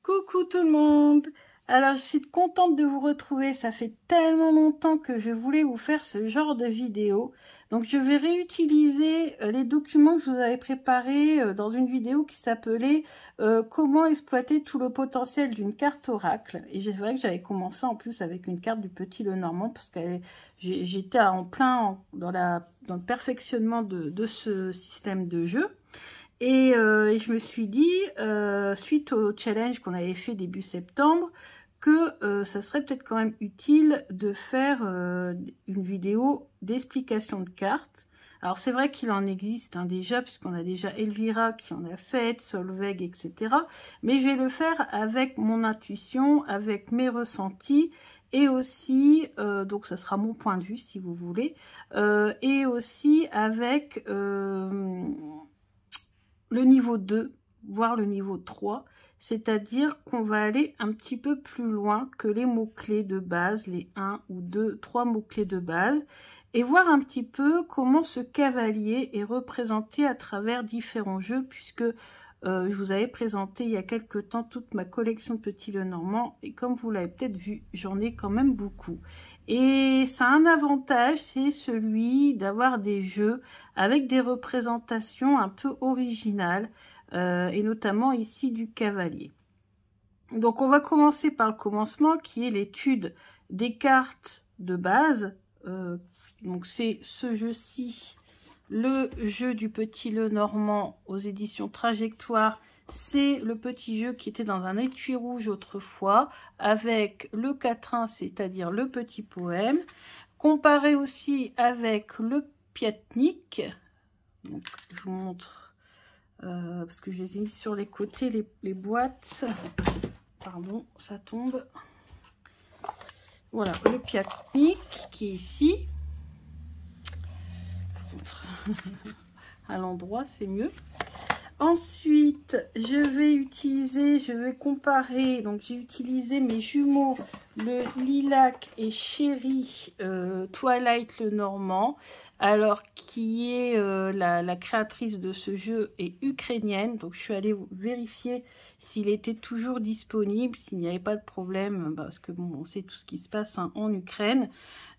Coucou tout le monde! Alors je suis contente de vous retrouver, ça fait tellement longtemps que je voulais vous faire ce genre de vidéo. Donc je vais réutiliser les documents que je vous avais préparés dans une vidéo qui s'appelait comment exploiter tout le potentiel d'une carte oracle. Et c'est vrai que j'avais commencé en plus avec une carte du Petit Lenormand parce que j'étais en plein dans le perfectionnement de ce système de jeu. Et je me suis dit, suite au challenge qu'on avait fait début septembre, que ça serait peut-être quand même utile de faire une vidéo d'explication de cartes. Alors c'est vrai qu'il en existe déjà, puisqu'on a déjà Elvira qui en a fait, Solveig, etc. Mais je vais le faire avec mon intuition, avec mes ressentis, et aussi, donc ça sera mon point de vue si vous voulez, et aussi avec le niveau 2, voire le niveau 3, c'est-à-dire qu'on va aller un petit peu plus loin que les mots-clés de base, les 1 ou 2, 3 mots-clés de base, et voir un petit peu comment ce cavalier est représenté à travers différents jeux, puisque je vous avais présenté il y a quelque temps toute ma collection de Petit Lenormand, et comme vous l'avez peut-être vu, j'en ai quand même beaucoup. Et ça a un avantage, c'est celui d'avoir des jeux avec des représentations un peu originales, et notamment ici du cavalier. Donc on va commencer par le commencement, qui est l'étude des cartes de base. Donc c'est ce jeu-ci, le jeu du Petit Lenormand aux éditions Trajectoire. C'est le petit jeu qui était dans un étui rouge autrefois, avec le quatrain, c'est-à-dire le petit poème, comparé aussi avec le Piatnik. Donc, je vous montre, parce que je les ai mis sur les côtés, les boîtes. Pardon, ça tombe. Voilà, le Piatnik qui est ici. À l'endroit, c'est mieux. Ensuite, je vais comparer, donc j'ai utilisé mes jumeaux, le Lilac et Chéri Twilight Lenormand, alors qui est la créatrice de ce jeu est ukrainienne, donc je suis allée vérifier s'il était toujours disponible, s'il n'y avait pas de problème, parce que bon, on sait tout ce qui se passe en Ukraine.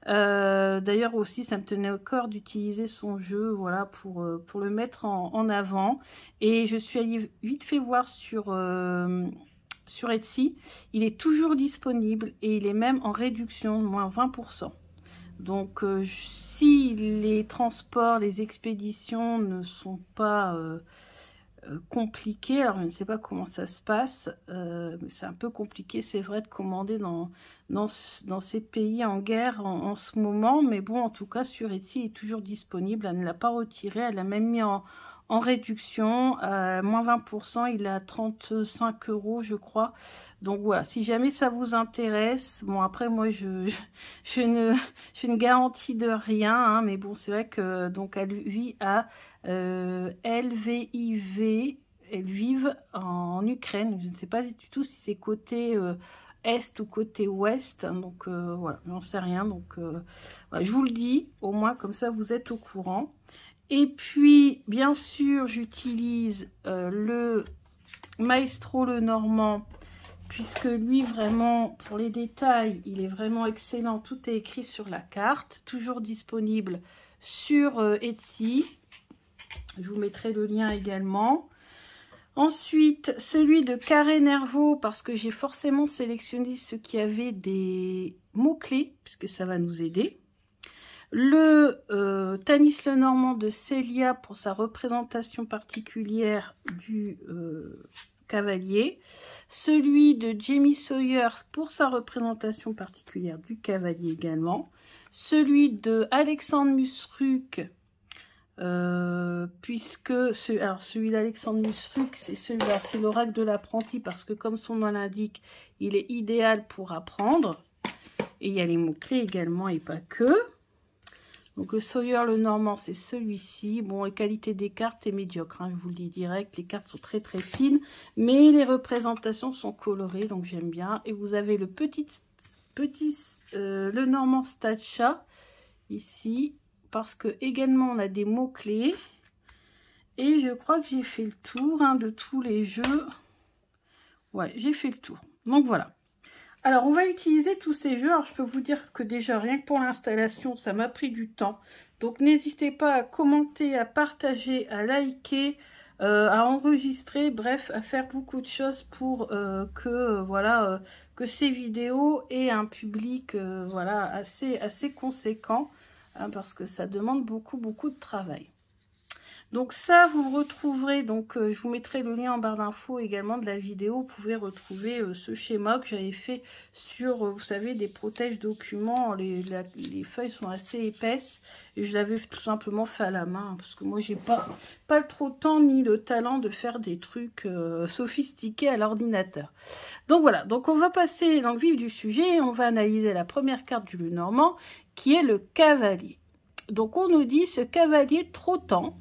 D'ailleurs aussi ça me tenait au corps d'utiliser son jeu, voilà, pour le mettre en avant, et je suis allée vite fait voir sur Etsy, il est toujours disponible et il est même en réduction, moins 20%. Donc si les transports, les expéditions ne sont pas compliqué, alors je ne sais pas comment ça se passe, mais c'est un peu compliqué, c'est vrai, de commander dans ces pays en guerre en ce moment, mais bon, en tout cas sur Etsy il est toujours disponible, elle ne l'a pas retiré, elle l'a même mis en réduction, moins 20%, il est à 35 € je crois. Donc voilà, si jamais ça vous intéresse, bon après moi je ne garantis de rien, hein, mais bon c'est vrai que donc elle vit à LVIV, elles vivent en Ukraine, je ne sais pas du tout si c'est côté est ou côté ouest, donc voilà, j'en sais rien, donc voilà, je vous le dis, au moins comme ça vous êtes au courant. Et puis bien sûr j'utilise le Maestro Lenormand, puisque lui vraiment pour les détails il est vraiment excellent, tout est écrit sur la carte, toujours disponible sur Etsy. Je vous mettrai le lien également. Ensuite, celui de Carré Nervaux, parce que j'ai forcément sélectionné ceux qui avaient des mots-clés, puisque ça va nous aider. Le Tanis Lenormand de Célia pour sa représentation particulière du cavalier. Celui de Jamie Sawyer pour sa représentation particulière du cavalier également. Celui de Alexandre Musruc, puisque celui d'Alexandre Musruc, c'est celui-là, c'est l'oracle de l'apprenti, parce que comme son nom l'indique, il est idéal pour apprendre, et il y a les mots-clés également et pas que. Donc le Sawyer Lenormand, c'est celui-ci. Bon, la qualité des cartes est médiocre, hein, je vous le dis direct, les cartes sont très très fines, mais les représentations sont colorées, donc j'aime bien. Et vous avez le petit Lenormand Stacha ici, parce que également on a des mots-clés. Et je crois que j'ai fait le tour, hein, de tous les jeux Ouais, j'ai fait le tour. Donc voilà. Alors, on va utiliser tous ces jeux. Alors, je peux vous dire que déjà, rien que pour l'installation, ça m'a pris du temps. Donc, n'hésitez pas à commenter, à partager, à liker, à enregistrer, bref, à faire beaucoup de choses pour voilà, que ces vidéos aient un public voilà, assez conséquent, hein, parce que ça demande beaucoup de travail. Donc ça, vous retrouverez, donc je vous mettrai le lien en barre d'infos également de la vidéo. Vous pouvez retrouver ce schéma que j'avais fait sur, vous savez, des protèges documents. Les feuilles sont assez épaisses et je l'avais tout simplement fait à la main parce que moi, j'ai pas trop de temps ni le talent de faire des trucs sophistiqués à l'ordinateur. Donc voilà, donc on va passer dans le vif du sujet et on va analyser la première carte du Lenormand qui est le cavalier. Donc on nous dit ce cavalier trottant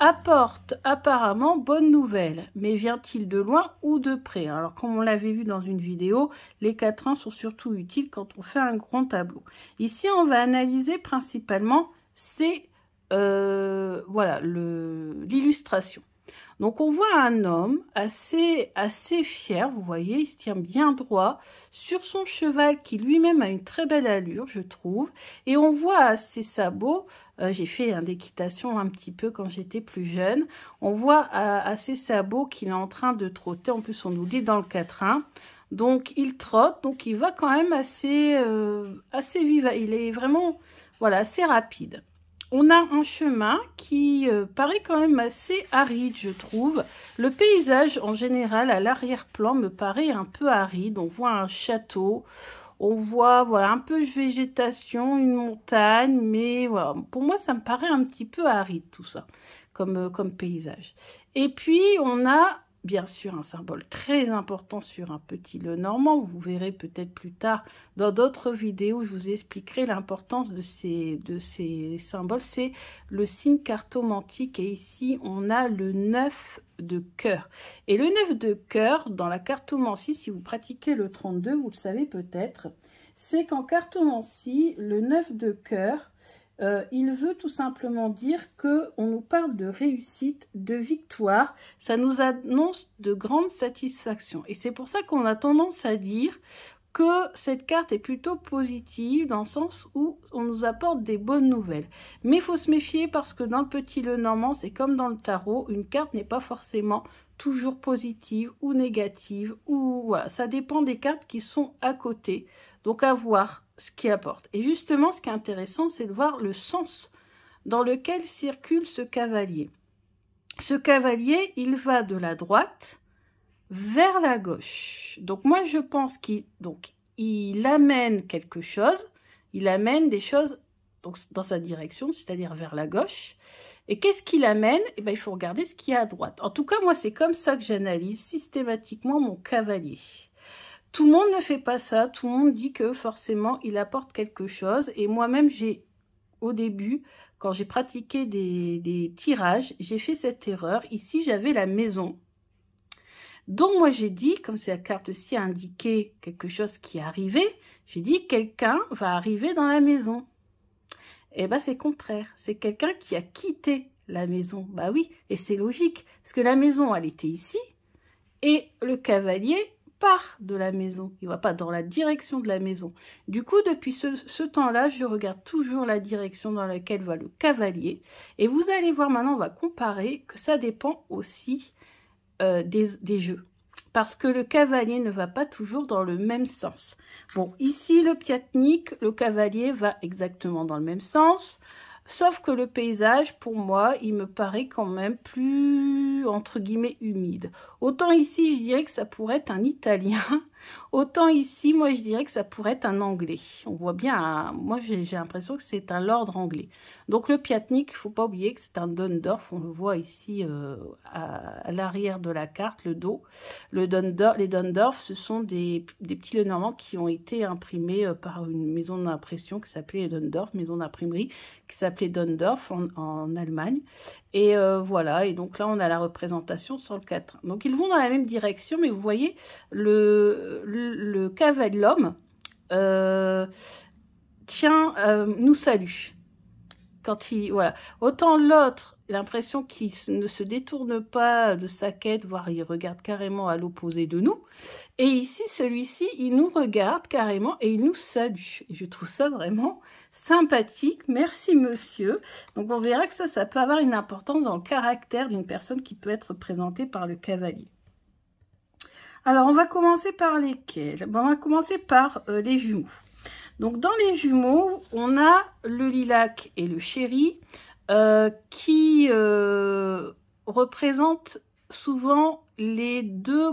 apporte apparemment bonne nouvelle, mais vient-il de loin ou de près? Alors, comme on l'avait vu dans une vidéo, les quatrains sont surtout utiles quand on fait un grand tableau. Ici, on va analyser principalement voilà, l'illustration. Donc, on voit un homme assez fier, vous voyez, il se tient bien droit sur son cheval qui lui-même a une très belle allure, je trouve. Et on voit à ses sabots, j'ai fait d'équitation un petit peu quand j'étais plus jeune, on voit à ses sabots qu'il est en train de trotter, en plus on nous dit dans le quatrain. Donc, il trotte, donc il va quand même assez vif, il est vraiment, voilà, assez rapide. On a un chemin qui paraît quand même assez aride, je trouve. Le paysage, en général, à l'arrière-plan, me paraît un peu aride. On voit un château, on voit voilà, un peu de végétation, une montagne, mais voilà, pour moi, ça me paraît un petit peu aride, tout ça, comme paysage. Et puis, on a bien sûr un symbole très important sur un petit Lenormand. Vous verrez peut-être plus tard dans d'autres vidéos, je vous expliquerai l'importance de ces symboles. C'est le signe cartomantique et ici on a le 9 de cœur. Et le 9 de cœur, dans la cartomancie, si vous pratiquez le 32, vous le savez peut-être, c'est qu'en cartomancie, le 9 de cœur, il veut tout simplement dire qu'on nous parle de réussite, de victoire, ça nous annonce de grande satisfaction. Et c'est pour ça qu'on a tendance à dire que cette carte est plutôt positive dans le sens où on nous apporte des bonnes nouvelles. Mais il faut se méfier parce que dans le petit Lenormand, c'est comme dans le tarot, une carte n'est pas forcément toujours positive ou négative, ou voilà, ça dépend des cartes qui sont à côté. Donc à voir ce qu'il apporte. Et justement, ce qui est intéressant, c'est de voir le sens dans lequel circule ce cavalier. Ce cavalier, il va de la droite vers la gauche. Donc moi, je pense qu'il amène quelque chose, il amène des choses donc, dans sa direction, c'est-à-dire vers la gauche. Et qu'est-ce qu'il amène? Eh bien, il faut regarder ce qu'il y a à droite. En tout cas, moi, c'est comme ça que j'analyse systématiquement mon cavalier. Tout le monde ne fait pas ça, tout le monde dit que forcément il apporte quelque chose. Et moi-même, au début, quand j'ai pratiqué des tirages, j'ai fait cette erreur. Ici, j'avais la maison. Donc moi j'ai dit, comme c'est la carte-ci a indiqué quelque chose qui est arrivé, j'ai dit quelqu'un va arriver dans la maison. Eh bien c'est contraire, c'est quelqu'un qui a quitté la maison. Bah oui, et c'est logique, parce que la maison elle était ici, et le cavalier part de la maison, il ne va pas dans la direction de la maison. Du coup, depuis ce temps-là, je regarde toujours la direction dans laquelle va le cavalier. Et vous allez voir maintenant, on va comparer que ça dépend aussi des jeux. Parce que le cavalier ne va pas toujours dans le même sens. Bon, ici, le piatnik, le cavalier va exactement dans le même sens. Sauf que le paysage, pour moi, il me paraît quand même plus, entre guillemets, humide. Autant ici, je dirais que ça pourrait être un italien. Autant ici, moi, je dirais que ça pourrait être un anglais. On voit bien, moi, j'ai l'impression que c'est un lord anglais. Donc, le piatnik, il ne faut pas oublier que c'est un Dondorf. On le voit ici à l'arrière de la carte, le dos. Les Dondorf, ce sont des petits Lenormands qui ont été imprimés par une maison d'impression qui s'appelait Dondorf, maison d'imprimerie, qui s'appelait Dondorf en Allemagne. Et voilà, et donc là, on a la représentation sur le 4. Donc, ils vont dans la même direction, mais vous voyez, le cavalier, l'homme, nous salue. Quand il, voilà. Autant l'autre, l'impression qu'il ne se détourne pas de sa quête, voire il regarde carrément à l'opposé de nous. Et ici, celui-ci, il nous regarde carrément et il nous salue. Et je trouve ça vraiment sympathique. Merci, monsieur. Donc, on verra que ça peut avoir une importance dans le caractère d'une personne qui peut être représentée par le cavalier. Alors, on va commencer par lesquels? On va commencer par les jumeaux. Donc, dans les jumeaux, on a le lilac et le chéri qui représentent souvent les deux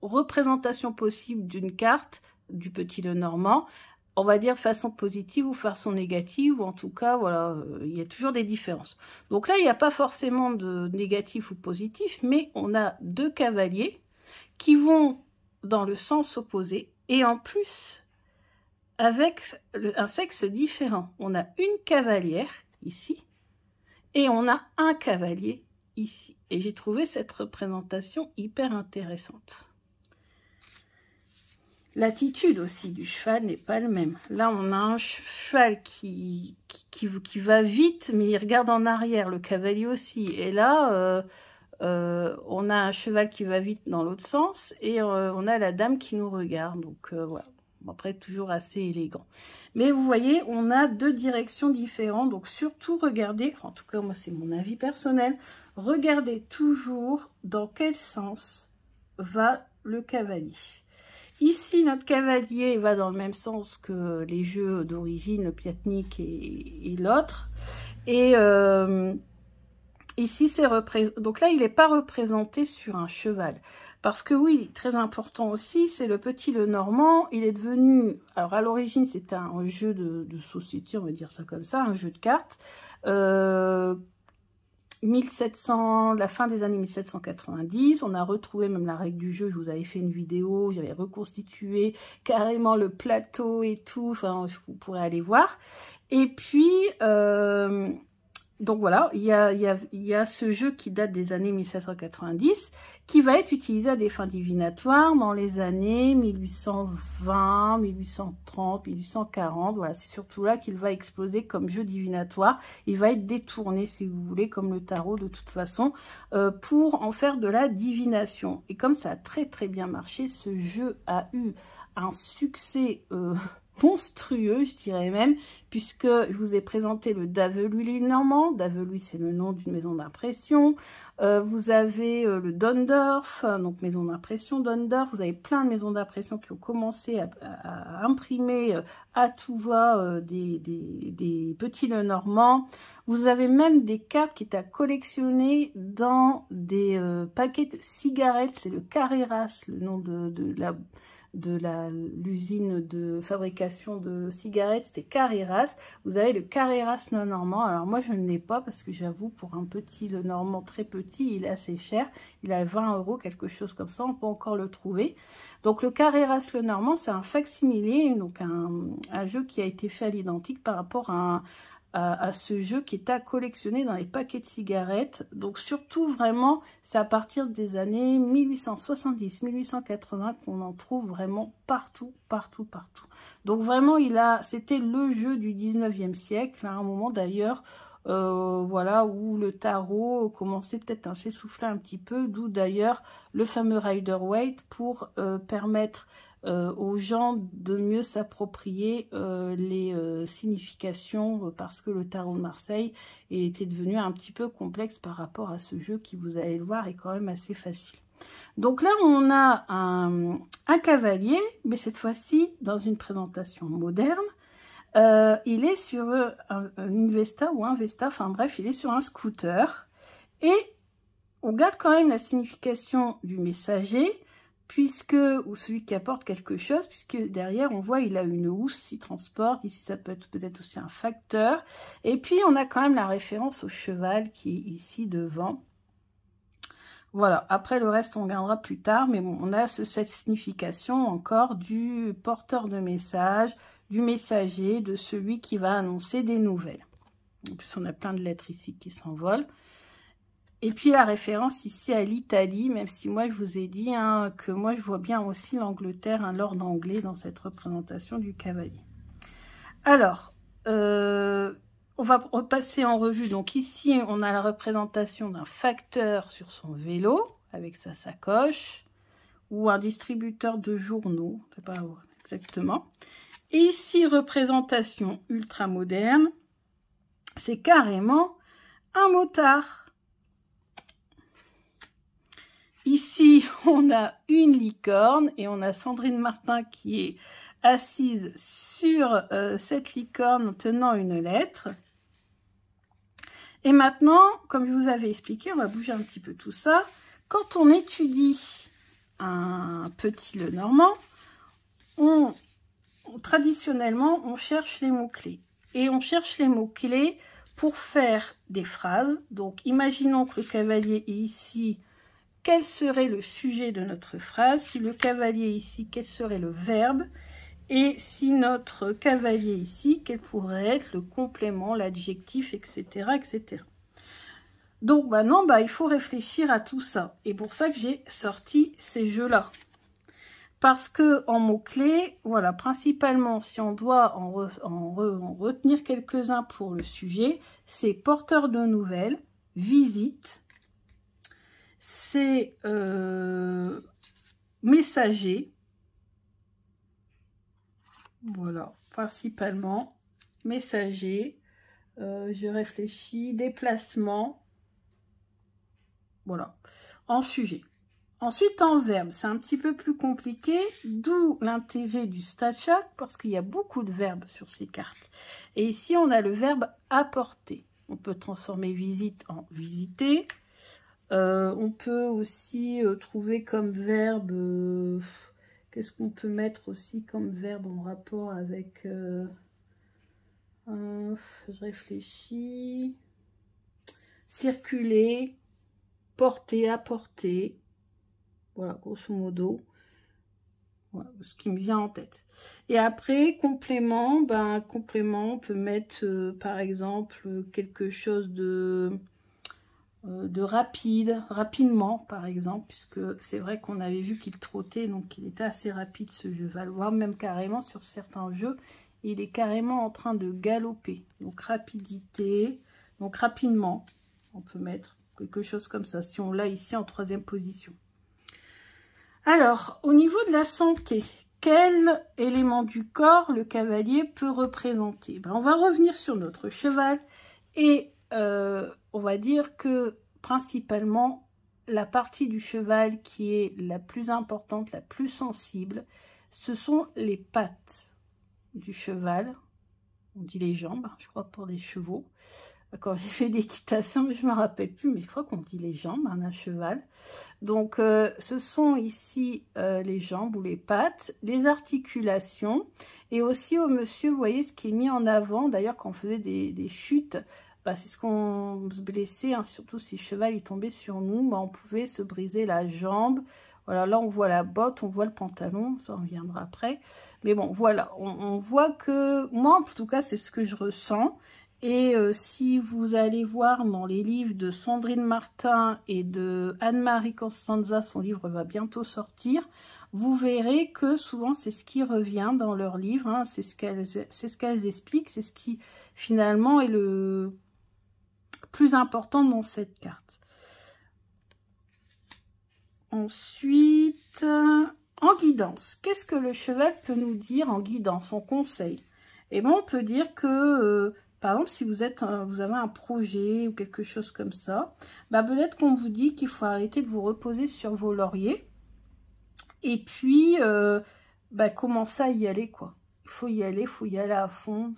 représentations possibles d'une carte du Petit Lenormand, on va dire de façon positive ou façon négative, ou en tout cas, voilà, il y a toujours des différences. Donc là, il n'y a pas forcément de négatif ou positif, mais on a deux cavaliers qui vont dans le sens opposé, et en plus, avec un sexe différent. On a une cavalière, ici, et on a un cavalier, ici. Et j'ai trouvé cette représentation hyper intéressante. L'attitude aussi du cheval n'est pas le même. Là, on a un cheval qui va vite, mais il regarde en arrière, le cavalier aussi. Et là, on a un cheval qui va vite dans l'autre sens, et on a la dame qui nous regarde. Donc, voilà. Après, toujours assez élégant. Mais vous voyez, on a deux directions différentes. Donc, surtout, regardez, en tout cas, moi, c'est mon avis personnel, regardez toujours dans quel sens va le cavalier. Ici, notre cavalier va dans le même sens que les jeux d'origine, le Piatnik et l'autre. Et ici, c'est représenté. Donc là, il n'est pas représenté sur un cheval. Parce que oui, très important aussi, c'est le Petit Lenormand. Il est devenu, alors à l'origine, c'était un jeu de société, on va dire ça comme ça, un jeu de cartes. 1700, la fin des années 1790, on a retrouvé même la règle du jeu, je vous avais fait une vidéo, j'avais reconstitué carrément le plateau et tout, enfin, vous pourrez aller voir. Et puis, donc voilà, il y a ce jeu qui date des années 1790, qui va être utilisé à des fins divinatoires dans les années 1820, 1830, 1840. Voilà, c'est surtout là qu'il va exploser comme jeu divinatoire. Il va être détourné, si vous voulez, comme le tarot de toute façon, pour en faire de la divination. Et comme ça a très très bien marché, ce jeu a eu un succès monstrueux, je dirais même, puisque je vous ai présenté le Daveluy Lenormand. Daveluy, c'est le nom d'une maison d'impression. Vous avez le Dondorf, donc maison d'impression Dondorf. Vous avez plein de maisons d'impression qui ont commencé à imprimer à tout va des Petits Lenormand. Vous avez même des cartes qui étaient à collectionner dans des paquets de cigarettes. C'est le Carreras, le nom de l'usine de fabrication de cigarettes, c'était Carreras. Vous avez le Carreras Lenormand. Alors moi je ne l'ai pas parce que j'avoue, pour un Petit Lenormand très petit, il est assez cher. Il a 20 €, quelque chose comme ça, on peut encore le trouver. Donc le Carreras Lenormand, c'est un facsimilé, donc un jeu qui a été fait à l'identique par rapport à ce jeu qui est à collectionner dans les paquets de cigarettes. Donc surtout vraiment, c'est à partir des années 1870-1880 qu'on en trouve vraiment partout, partout, partout. Donc vraiment, c'était le jeu du 19e siècle, à un moment d'ailleurs, voilà, où le tarot commençait peut-être à s'essouffler un petit peu, d'où d'ailleurs le fameux Rider-Waite pour permettre aux gens de mieux s'approprier les significations, parce que le tarot de Marseille était devenu un petit peu complexe par rapport à ce jeu qui, vous allez le voir, est quand même assez facile. Donc là, on a un cavalier, mais cette fois-ci dans une présentation moderne. Il est sur une Vesta ou un Vesta, enfin bref, il est sur un scooter. Et on garde quand même la signification du messager, ou celui qui apporte quelque chose, puisque derrière on voit il a une housse, il transporte, ici ça peut être peut-être aussi un facteur, et puis on a quand même la référence au cheval qui est ici devant. Voilà, après le reste on regardera plus tard, mais bon, on a cette signification encore du porteur de message, du messager, de celui qui va annoncer des nouvelles. En plus on a plein de lettres ici qui s'envolent. Et puis la référence ici à l'Italie, même si moi je vous ai dit que moi je vois bien aussi l'Angleterre, un lord anglais dans cette représentation du cavalier. Alors, on va repasser en revue. Donc ici, on a la représentation d'un facteur sur son vélo avec sa sacoche ou un distributeur de journaux, je ne sais pas exactement. Et ici, représentation ultra moderne, c'est carrément un motard. Ici, on a une licorne et on a Sandrine Martin qui est assise sur cette licorne tenant une lettre. Et maintenant, comme je vous avais expliqué, on va bouger un petit peu tout ça. Quand on étudie un petit Lenormand, traditionnellement, on cherche les mots-clés. Et on cherche les mots-clés pour faire des phrases. Donc, imaginons que le cavalier est ici. Quel serait le sujet de notre phrase? Si le cavalier est ici, quel serait le verbe? Et si notre cavalier ici, quel pourrait être le complément, l'adjectif, etc., etc. Donc maintenant, il faut réfléchir à tout ça. Et pour ça que j'ai sorti ces jeux-là. Parce que en mots-clés, voilà, principalement, si on doit en retenir quelques-uns pour le sujet, c'est porteur de nouvelles, visite, c'est messager. Voilà, principalement messager, je réfléchis, déplacement, voilà, en sujet. Ensuite, en verbe, c'est un petit peu plus compliqué, d'où l'intérêt du StatChat, parce qu'il y a beaucoup de verbes sur ces cartes. Et ici, on a le verbe apporter. On peut transformer visite en visiter. On peut aussi trouver comme verbe... Qu'est-ce qu'on peut mettre aussi comme verbe en rapport avec... je réfléchis. Circuler, porter, apporter. Voilà, grosso modo. Voilà, ce qui me vient en tête. Et après, complément, complément, on peut mettre, par exemple, quelque chose de rapidement par exemple, puisque c'est vrai qu'on avait vu qu'il trottait, donc il était assez rapide ce jeu. Va le voir même carrément sur certains jeux, il est carrément en train de galoper. Donc rapidité, donc rapidement, on peut mettre quelque chose comme ça, si on l'a ici en troisième position. Alors, au niveau de la santé, quel élément du corps le cavalier peut représenter? On va revenir sur notre cheval et on va dire que principalement la partie du cheval qui est la plus importante, la plus sensible, ce sont les pattes du cheval. On dit les jambes, je crois, pour les chevaux. Quand j'ai fait d'équitation, je ne me rappelle plus, mais je crois qu'on dit les jambes d'un cheval. Donc, ce sont ici les jambes ou les pattes, les articulations. Et aussi au monsieur, vous voyez ce qui est mis en avant. D'ailleurs, quand on faisait des chutes, c'est ce qu'on se blessait, hein, surtout si le cheval il tombait sur nous, on pouvait se briser la jambe. Voilà, là on voit la botte, on voit le pantalon, ça reviendra après. Mais bon, voilà, on voit que, moi en tout cas, c'est ce que je ressens. Et si vous allez voir dans les livres de Sandrine Martin et de Anne-Marie Costanza, son livre va bientôt sortir, vous verrez que souvent c'est ce qui revient dans leurs livres, hein, c'est ce qu'elles expliquent, c'est ce qui finalement est le plus important dans cette carte. Ensuite, en guidance, qu'est-ce que le cheval peut nous dire en guidance, en conseil? Et on peut dire que, par exemple, si vous avez un projet ou quelque chose comme ça, peut-être qu'on vous dit qu'il faut arrêter de vous reposer sur vos lauriers et puis commencer à y aller, quoi. Il faut y aller à fond,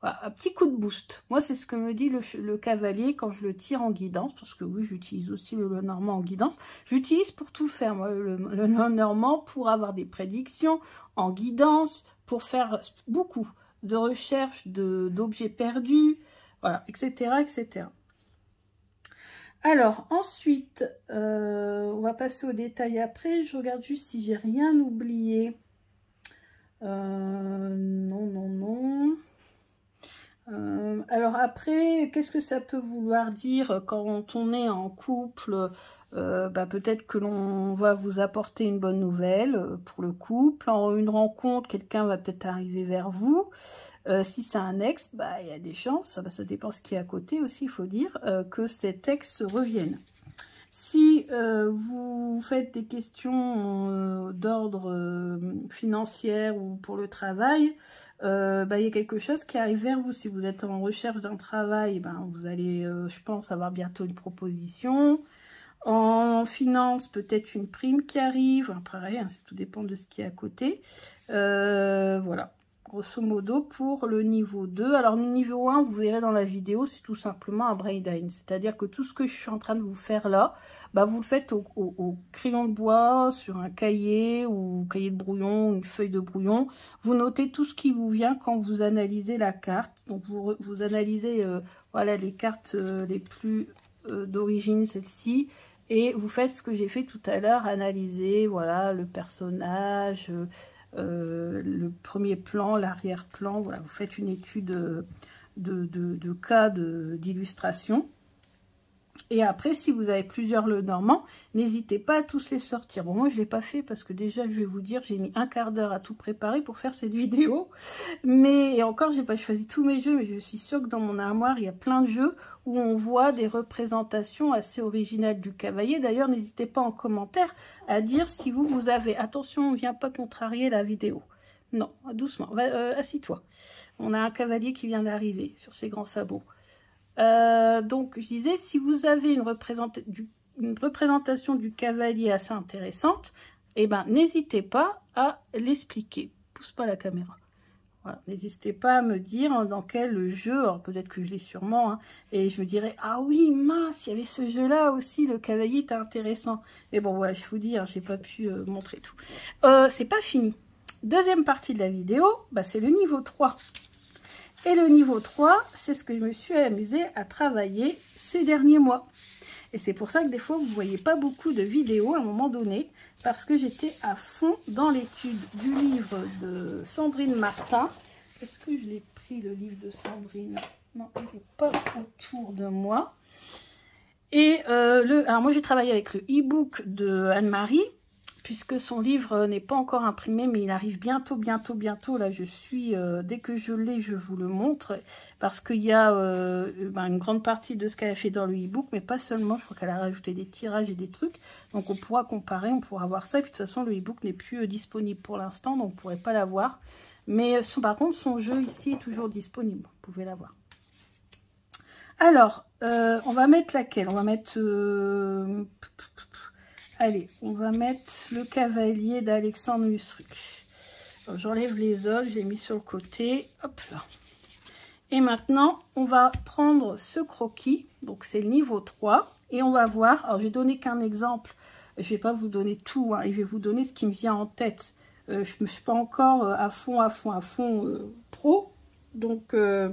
voilà, un petit coup de boost. Moi, c'est ce que me dit le cavalier quand je le tire en guidance, parce que oui, j'utilise aussi le Lenormand en guidance. J'utilise pour tout faire, moi, le Lenormand, pour avoir des prédictions en guidance, pour faire beaucoup de recherches d'objets perdus, voilà, etc., etc. Alors, ensuite, on va passer au détail après. Je regarde juste si j'ai rien oublié. Non. Alors après, qu'est-ce que ça peut vouloir dire quand on est en couple? Peut-être que l'on va vous apporter une bonne nouvelle pour le couple. En une rencontre, quelqu'un va peut-être arriver vers vous. Si c'est un ex, il y a des chances, ça dépend ce qui est à côté aussi, il faut dire, que cet ex revienne. Si vous faites des questions d'ordre financier ou pour le travail, il y a quelque chose qui arrive vers vous. Si vous êtes en recherche d'un travail, vous allez, je pense, avoir bientôt une proposition. En finance, peut-être une prime qui arrive. Pareil, hein, tout dépend de ce qui est à côté. Voilà, grosso modo pour le niveau 2. Alors, le niveau 1, vous verrez dans la vidéo, c'est tout simplement un brain-dine. C'est-à-dire que tout ce que je suis en train de vous faire là, vous le faites au crayon de bois, sur un cahier ou cahier de brouillon, une feuille de brouillon. Vous notez tout ce qui vous vient quand vous analysez la carte. Donc, vous analysez voilà, les cartes les plus d'origine, celle-ci. Et vous faites ce que j'ai fait tout à l'heure, analyser voilà, le personnage, le premier plan, l'arrière-plan. Voilà, vous faites une étude de cas d'illustration. Et après, si vous avez plusieurs Lenormand, n'hésitez pas à tous les sortir. Bon, moi, je ne l'ai pas fait parce que déjà, je vais vous dire, j'ai mis un quart d'heure à tout préparer pour faire cette vidéo. Mais, et encore, je n'ai pas choisi tous mes jeux, mais je suis sûre que dans mon armoire, il y a plein de jeux où on voit des représentations assez originales du cavalier. D'ailleurs, n'hésitez pas en commentaire à dire si vous avez... Attention, on ne vient pas contrarier la vidéo. Non, doucement, assis-toi. On a un cavalier qui vient d'arriver sur ses grands sabots. Donc, je disais, si vous avez une représentation du cavalier assez intéressante, n'hésitez pas à l'expliquer. Pousse pas la caméra. Voilà, n'hésitez pas à me dire dans quel jeu, alors peut-être que je l'ai sûrement, hein, et je me dirais, ah oui, mince, il y avait ce jeu-là aussi, le cavalier était intéressant. Mais bon, voilà, je vous dis, hein, j'ai pas pu montrer tout. C'est pas fini. Deuxième partie de la vidéo, c'est le niveau 3. Et le niveau 3, c'est ce que je me suis amusée à travailler ces derniers mois. Et c'est pour ça que des fois, vous ne voyez pas beaucoup de vidéos à un moment donné, parce que j'étais à fond dans l'étude du livre de Sandrine Martin. Est-ce que je l'ai pris, le livre de Sandrine? Non, il n'est pas autour de moi. Et alors moi, j'ai travaillé avec le e-book de Anne-Marie, puisque son livre n'est pas encore imprimé, mais il arrive bientôt. Là, je suis, dès que je l'ai, je vous le montre, parce qu'il y a une grande partie de ce qu'elle a fait dans le e-book, mais pas seulement, je crois qu'elle a rajouté des tirages et des trucs, donc on pourra comparer, on pourra voir ça, et puis de toute façon, le e-book n'est plus disponible pour l'instant, donc on ne pourrait pas l'avoir, mais par contre, son jeu ici est toujours disponible, vous pouvez l'avoir. Alors, on va mettre laquelle? On va mettre... Allez, on va mettre le cavalier d'Alexandre Musruc. J'enlève les os, je l'ai mis sur le côté. Hop là. Et maintenant, on va prendre ce croquis. Donc, c'est le niveau 3. Et on va voir. Alors, je vais donner qu'un exemple. Je ne vais pas vous donner tout. Hein, et je vais vous donner ce qui me vient en tête. Je ne suis pas encore à fond pro. Donc, ce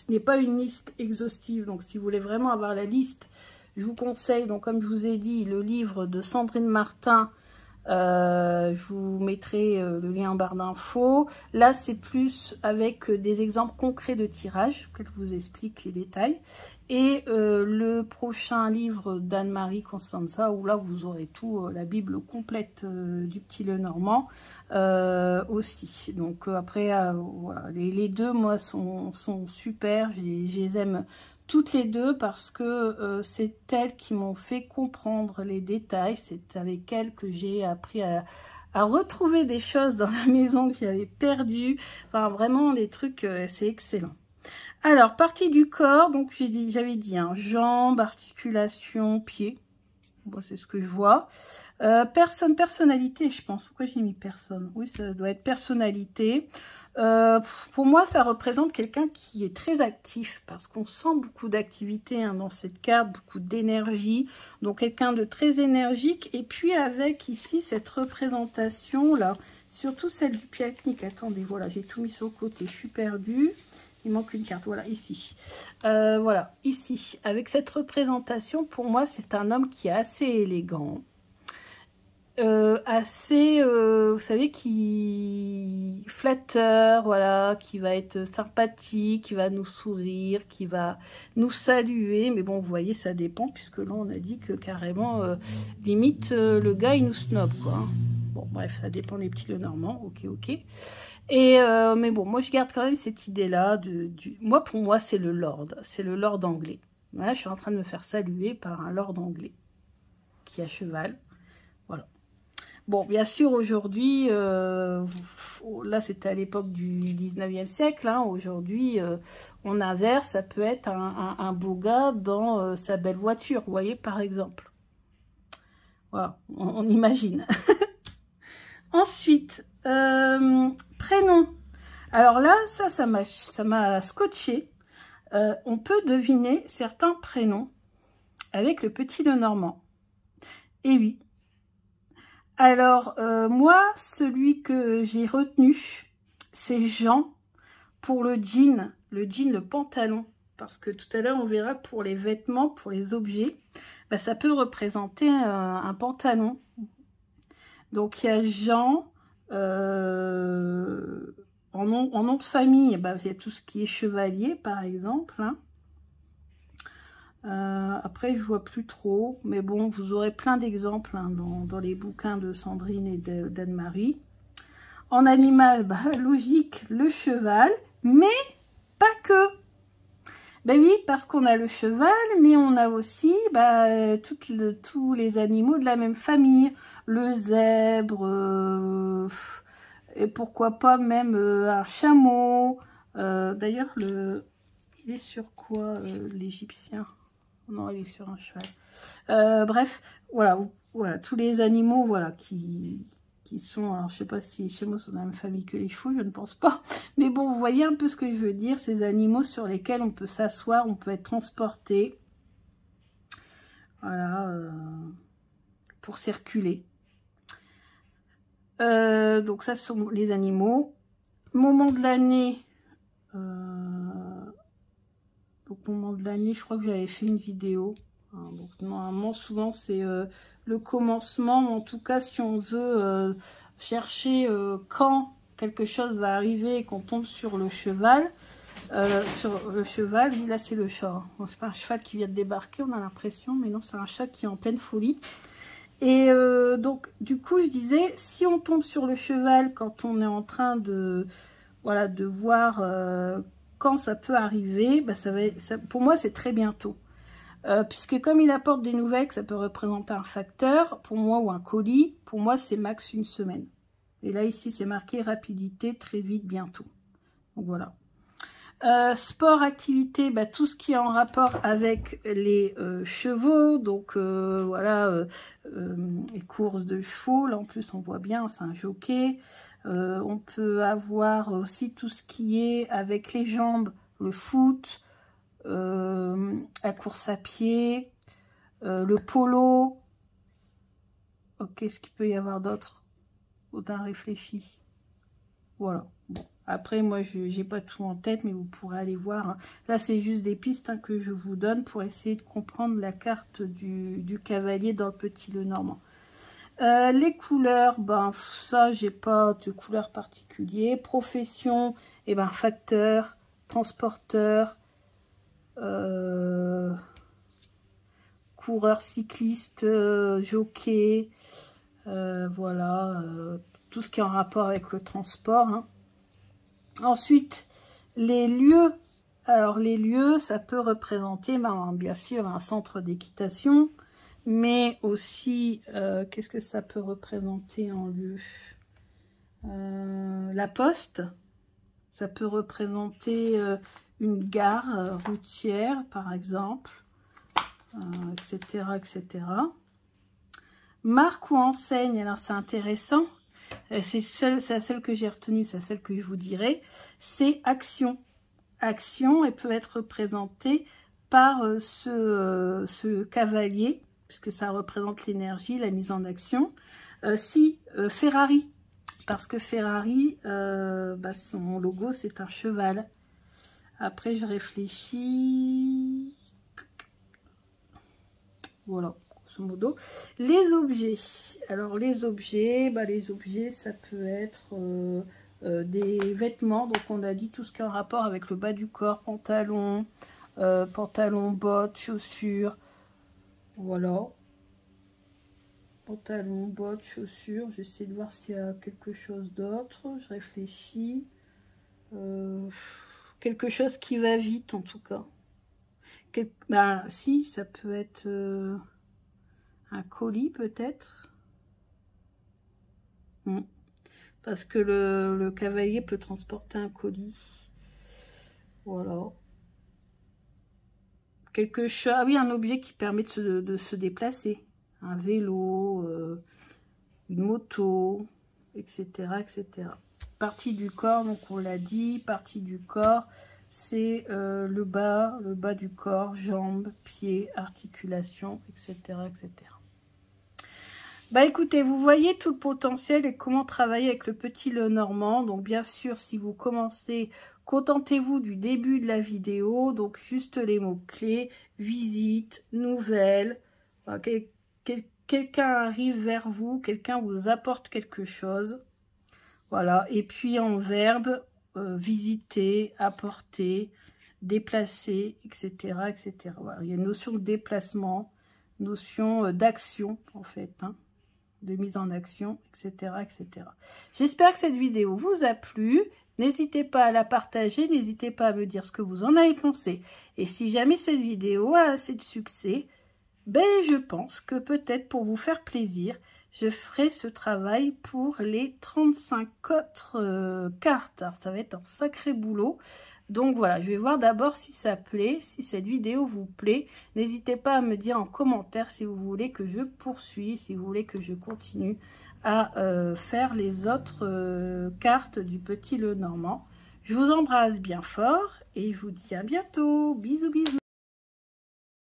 n'est pas une liste exhaustive. Donc, si vous voulez vraiment avoir la liste... Je vous conseille, donc comme je vous ai dit, le livre de Sandrine Martin. Je vous mettrai le lien en barre d'infos. Là, c'est plus avec des exemples concrets de tirage, que je vous explique les détails. Et le prochain livre d'Anne-Marie Constanza, où là, vous aurez tout, la Bible complète du petit Lenormand aussi. Donc après, voilà, les deux, moi, sont super. Je les aime toutes les deux parce que c'est elles qui m'ont fait comprendre les détails. C'est avec elles que j'ai appris à retrouver des choses dans la maison que j'avais perdues. Enfin, vraiment, des trucs, c'est excellent. Alors, partie du corps, donc j'avais dit, hein, jambes, articulations, pieds. Bon, c'est ce que je vois. Personnalité, je pense. Pourquoi j'ai mis personne? Oui, ça doit être personnalité. Pour moi, ça représente quelqu'un qui est très actif parce qu'on sent beaucoup d'activité hein, dans cette carte, beaucoup d'énergie. Donc, quelqu'un de très énergique. Et puis, avec ici, cette représentation-là, surtout celle du pique-nique. Attendez, voilà, j'ai tout mis sur le côté. Je suis perdue. Il manque une carte. Voilà, ici. Voilà, ici. Avec cette représentation, pour moi, c'est un homme qui est assez élégant. Vous savez, qui flatteur, voilà, qui va être sympathique, qui va nous sourire, qui va nous saluer. Mais bon, vous voyez, ça dépend, puisque là, on a dit que carrément, limite, le gars, il nous snob, quoi. Hein. Bon, bref, ça dépend des petits Lenormands, ok, ok. Et, mais bon, moi, je garde quand même cette idée-là. Moi, pour moi, c'est le lord anglais. Voilà, je suis en train de me faire saluer par un lord anglais qui a cheval. Voilà. Bon, bien sûr, aujourd'hui, là, c'était à l'époque du 19e siècle. Hein, aujourd'hui, on inverse, ça peut être un beau gars dans sa belle voiture, vous voyez, par exemple. Voilà, on imagine. Ensuite, prénom. Alors là, ça m'a scotché. On peut deviner certains prénoms avec le petit Lenormand. Et oui. Alors, moi, celui que j'ai retenu, c'est Jean pour le jean, le pantalon. Parce que tout à l'heure, on verra que pour les vêtements, pour les objets, bah, ça peut représenter un pantalon. Donc, il y a Jean, en nom de famille, bah, il y a tout ce qui est chevalier, par exemple. Hein. Après, je vois plus trop, mais bon, vous aurez plein d'exemples hein, dans les bouquins de Sandrine et d'Anne-Marie. En animal, bah, logique, le cheval, mais pas que. Ben oui, parce qu'on a le cheval, mais on a aussi bah, tous les animaux de la même famille. Le zèbre, et pourquoi pas même un chameau. D'ailleurs, il est sur quoi l'Égyptien? Non, il est sur un cheval. Bref, voilà, tous les animaux, voilà, qui sont, alors je sais pas si les chameaux sont dans la même famille que les fous, je ne pense pas. Mais bon, vous voyez un peu ce que je veux dire, ces animaux sur lesquels on peut s'asseoir, on peut être transporté. Voilà, pour circuler. Donc ça, ce sont les animaux. Moment de l'année. Donc moment de l'année, je crois que j'avais fait une vidéo. Donc normalement, souvent c'est le commencement. En tout cas, si on veut chercher quand quelque chose va arriver et qu'on tombe sur le cheval, oui, là c'est le chat. Bon, c'est pas un cheval qui vient de débarquer, on a l'impression, mais non, c'est un chat qui est en pleine folie. Et donc, du coup, je disais, si on tombe sur le cheval quand on est en train de, voilà, de voir quand ça peut arriver, bah, pour moi, c'est très bientôt. Puisque comme il apporte des nouvelles, que ça peut représenter un facteur, pour moi, ou un colis, pour moi, c'est max une semaine. Et là, ici, c'est marqué rapidité, très vite, bientôt. Donc, voilà. Sport, activité, bah, tout ce qui est en rapport avec les chevaux, donc voilà, les courses de chevaux, là en plus on voit bien, c'est un jockey. On peut avoir aussi tout ce qui est avec les jambes, le foot, la course à pied, le polo. Ok, qu'est-ce qu'il peut y avoir d'autre? Autant réfléchir. Voilà, bon. Après, moi, je n'ai pas tout en tête, mais vous pourrez aller voir. Hein. Là, c'est juste des pistes hein, que je vous donne pour essayer de comprendre la carte du cavalier dans le petit Lenormand. Les couleurs, ben ça, j'ai pas de couleur particulière. Profession, et ben facteur, transporteur, coureur cycliste, jockey, voilà, tout ce qui est en rapport avec le transport. Hein. Ensuite, les lieux. Alors, les lieux, ça peut représenter, ben, bien sûr, un centre d'équitation, mais aussi, qu'est-ce que ça peut représenter en lieu? La poste. Ça peut représenter une gare routière, par exemple, etc., etc. Marque ou enseigne, alors c'est intéressant. C'est la seule que j'ai retenue, c'est celle que je vous dirai. C'est action. Action, elle peut être représentée par ce cavalier, puisque ça représente l'énergie, la mise en action. Ferrari, parce que Ferrari, bah, son logo, c'est un cheval. Après, je réfléchis. Voilà. Modo. Les objets. Alors les objets, bah, ça peut être des vêtements. Donc on a dit tout ce qui est en rapport avec le bas du corps, pantalon, pantalon, bottes, chaussures. Voilà. Pantalon, bottes, chaussures. J'essaie de voir s'il y a quelque chose d'autre. Je réfléchis. Quelque chose qui va vite en tout cas. Bah si, ça peut être un colis peut-être. Parce que le cavalier peut transporter un colis. Voilà. Quelque chose. Ah oui, un objet qui permet de se déplacer. Un vélo, une moto, etc., etc. Partie du corps, donc on l'a dit, partie du corps, c'est le bas du corps, jambes, pieds, articulations, etc., etc. Bah écoutez, vous voyez tout le potentiel et comment travailler avec le petit Lenormand. Donc bien sûr, si vous commencez, contentez-vous du début de la vidéo, donc juste les mots-clés, visite, nouvelle, voilà, quelqu'un arrive vers vous, quelqu'un vous apporte quelque chose. Voilà, et puis en verbe, visiter, apporter, déplacer, etc., etc. Voilà, il y a une notion de déplacement, notion d'action en fait, hein, de mise en action, etc., etc. J'espère que cette vidéo vous a plu. N'hésitez pas à la partager, n'hésitez pas à me dire ce que vous en avez pensé. Et si jamais cette vidéo a assez de succès, ben je pense que peut-être pour vous faire plaisir, je ferai ce travail pour les 35 autres cartes. Alors, ça va être un sacré boulot. Donc voilà, je vais voir d'abord si ça plaît, si cette vidéo vous plaît. N'hésitez pas à me dire en commentaire si vous voulez que je poursuive, si vous voulez que je continue à faire les autres cartes du petit Lenormand. Je vous embrasse bien fort et je vous dis à bientôt. Bisous, bisous.